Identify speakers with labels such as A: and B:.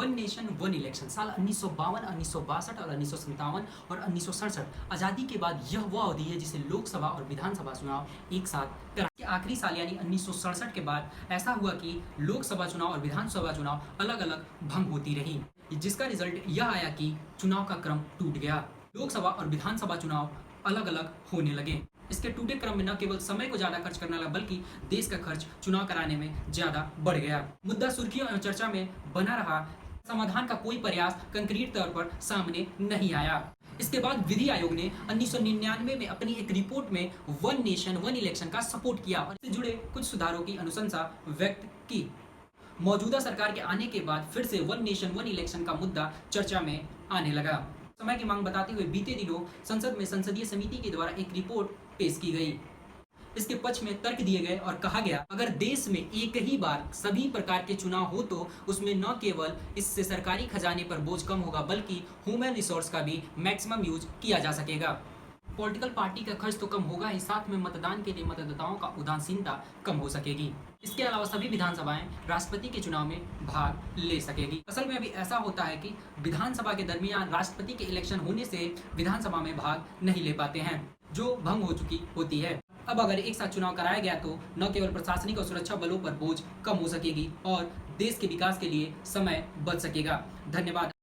A: One nation one election साल 1952, 1962 और 1957 और 1967 आज़ादी के बाद यह वह अवधि है जिसे लोकसभा और विधानसभा चुनाव एक साथ करा के आखिरी साल यानी 1967 के बाद ऐसा हुआ कि लोकसभा चुनाव और विधानसभा चुनाव अलग अलग भंग होती रही, जिसका रिजल्ट यह आया कि चुनाव का क्रम टूट गया। लोकसभा और विधानसभा चुनाव अलग अलग होने लगे। इसके टूटे क्रम में न केवल समय को ज्यादा खर्च करना लगा बल्कि देश का खर्च चुनाव कराने में ज्यादा बढ़ गया। मुद्दा सुर्खियों एवं चर्चा में बना रहा, समाधान का कोई प्रयास कंक्रीट तौर पर सामने नहीं आया। इसके बाद विधि आयोग ने 1999 में अपनी एक रिपोर्ट में वन नेशन वन इलेक्शन का सपोर्ट किया और इससे जुड़े कुछ सुधारों की अनुशंसा व्यक्त की। मौजूदा सरकार के आने के बाद फिर से वन नेशन वन इलेक्शन का मुद्दा चर्चा में आने लगा। समय की मांग बताते हुए बीते दिनों संसद में संसदीय समिति के द्वारा एक रिपोर्ट पेश की गई। इसके पक्ष में तर्क दिए गए और कहा गया, अगर देश में एक ही बार सभी प्रकार के चुनाव हो तो उसमें न केवल इससे सरकारी खजाने पर बोझ कम होगा बल्कि ह्यूमन रिसोर्स का भी मैक्सिमम यूज किया जा सकेगा। पॉलिटिकल पार्टी का खर्च तो कम होगा ही, साथ में मतदान के लिए मतदाताओं का उदासीनता कम हो सकेगी। इसके अलावा सभी विधानसभाएं राष्ट्रपति के चुनाव में भाग ले सकेगी। असल में अभी ऐसा होता है कि विधानसभा के दरमियान राष्ट्रपति के इलेक्शन होने से विधानसभा में भाग नहीं ले पाते हैं, जो भंग हो चुकी होती है। अब अगर एक साथ चुनाव कराया गया तो न केवल प्रशासनिक और सुरक्षा बलों पर बोझ कम हो सकेगी और देश के विकास के लिए समय बच सकेगा। धन्यवाद।